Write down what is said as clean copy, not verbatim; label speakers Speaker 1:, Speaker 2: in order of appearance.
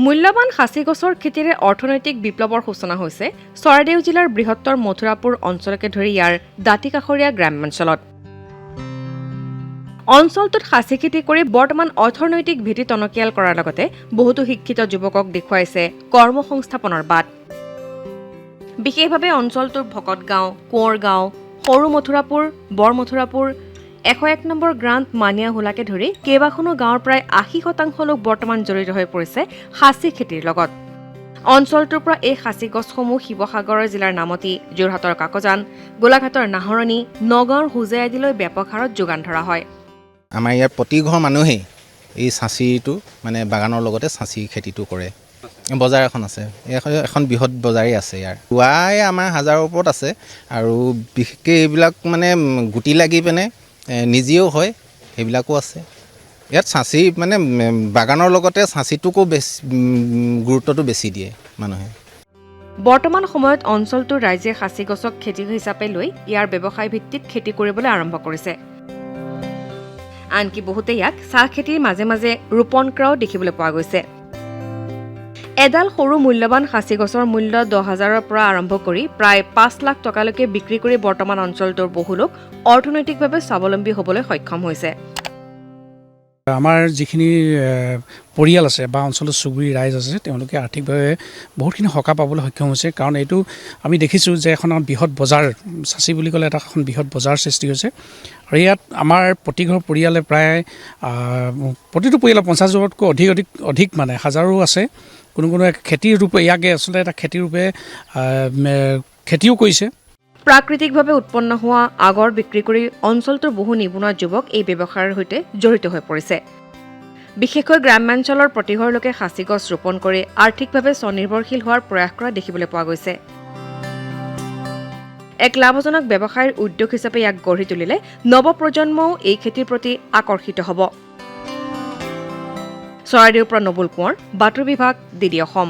Speaker 1: মূল্যৱান খাচী গছৰ খেতিৰে অৰ্থনৈতিক বিপ্লৱৰ সূচনা হৈছে চৰাইদেউ জিলাৰ বৃহত্তৰ মথুৰাপুৰ অঞ্চলকে ধৰি ইয়াৰ দাঁতিকাষৰীয়া গ্ৰাম্যাঞ্চলত। অঞ্চলটোত খাচী খেতি কৰি বৰ্তমান অৰ্থনৈতিক ভেটি টনকিয়াল কৰাৰ লগতে বহুতো শিক্ষিত যুৱকক দেখুৱাইছে কৰ্মসংস্থাপনৰ বাট। বিশেষভাৱে অঞ্চলটোৰ ভকতগাঁও, কোঁৱৰগাঁও, সৰু মথুৰাপুৰ, বৰ মথুৰাপুৰ, 101 নম্বৰ গ্ৰাণ্ট মানিয়াহোলাকে ধৰি কেইবাখনো গাঁৱৰ প্ৰায় 80% লোক বৰ্তমান জড়িত হৈ পৰিছে খাচী খেতিৰ লগত। অঞ্চলটোৰ পৰা এই খাচী গছসমূহ শিৱসাগৰ জিলাৰ নামতি, যোৰহাটৰ কাকজান, গোলাঘাটৰ নাহৰণি, নগাঁৱৰ হোজাই আদিলৈ ব্যাপক হাৰত যোগান ধৰা হয়।
Speaker 2: আমাৰ ইয়াৰ প্ৰতি ঘৰ মানুহেই এই চাচীটো মানে বাগানৰ লগতে চাচী খেতিটো কৰে। বজাৰ এখন আছে, এখন বৃহৎ বজাৰেই আছে ইয়াৰ। পুৱাই আমাৰ 1000ৰ ওপৰত আছে আৰু বিশেষকৈ এইবিলাক মানে গুটি লাগি পিনে নিজেও হয়, সেইবিলাকো আছে। ইয়াত চাচী মানে বাগানৰ লগতে চাচীটোকো বেছি গুৰুত্বটো বেছি দিয়ে মানুহে।
Speaker 1: বৰ্তমান সময়ত অঞ্চলটোৰ ৰাইজে খাচী গছক খেতি হিচাপে লৈ ইয়াৰ ব্যৱসায় ভিত্তিত খেতি কৰিবলৈ আৰম্ভ কৰিছে। আনকি বহুতে ইয়াক চাহ খেতিৰ মাজে মাজে ৰোপণ কৰাও দেখিবলৈ পোৱা গৈছে। এডাল সৰু মূল্যৱান খাচী গছৰ মূল্য 10,000ৰ পৰা আৰম্ভ কৰি প্ৰায় 5 লাখ টকালৈকে বিক্ৰী কৰি বৰ্তমান অঞ্চলটোৰ বহু লোক অৰ্থনৈতিকভাৱে স্বাৱলম্বী হ'বলৈ সক্ষম হৈছে।
Speaker 3: আমাৰ যিখিনি পৰিয়াল আছে বা অঞ্চলৰ চুবুৰী ৰাইজ আছে তেওঁলোকে আৰ্থিকভাৱে বহুতখিনি সকাহ পাবলৈ সক্ষম হৈছে। কাৰণ এইটো আমি দেখিছোঁ যে এখন বৃহৎ বজাৰ, চাচী বুলি ক'লে এটা এখন বৃহৎ বজাৰ সৃষ্টি হৈছে। আৰু ইয়াত আমাৰ প্ৰতিঘৰ পৰিয়ালে প্ৰায় প্ৰতিটো পৰিয়ালৰ 50ঘৰতকৈ অধিক মানে হাজাৰো আছে। কোনো খেতিৰ ৰূপে ইয়াকে আচলতে এটা খেতিৰ ৰূপে খেতিও কৰিছে।
Speaker 1: প্ৰাকৃতিকভাৱে উৎপন্ন হোৱা আগৰ বিক্ৰী কৰি অঞ্চলটোৰ বহু নিবনুৱা যুৱক এই ব্যৱসায়ৰ সৈতে জড়িত হৈ পৰিছে। বিশেষকৈ গ্ৰাম্যাঞ্চলৰ প্ৰতিঘৰ লোকে খাচী গছ ৰোপণ কৰি আৰ্থিকভাৱে স্বনিৰ্ভৰশীল হোৱাৰ প্ৰয়াস কৰা দেখিবলৈ পোৱা গৈছে। এক লাভজনক ব্যৱসায়ৰ উদ্যোগ হিচাপে ইয়াক গঢ়ি তুলিলে নৱপ্ৰজন্মও এই খেতিৰ প্ৰতি আকৰ্ষিত হ'ব। চৰাইদেউৰ পৰা নবুল কোঁৱৰ, বাতৰি বিভাগ, DD অসম।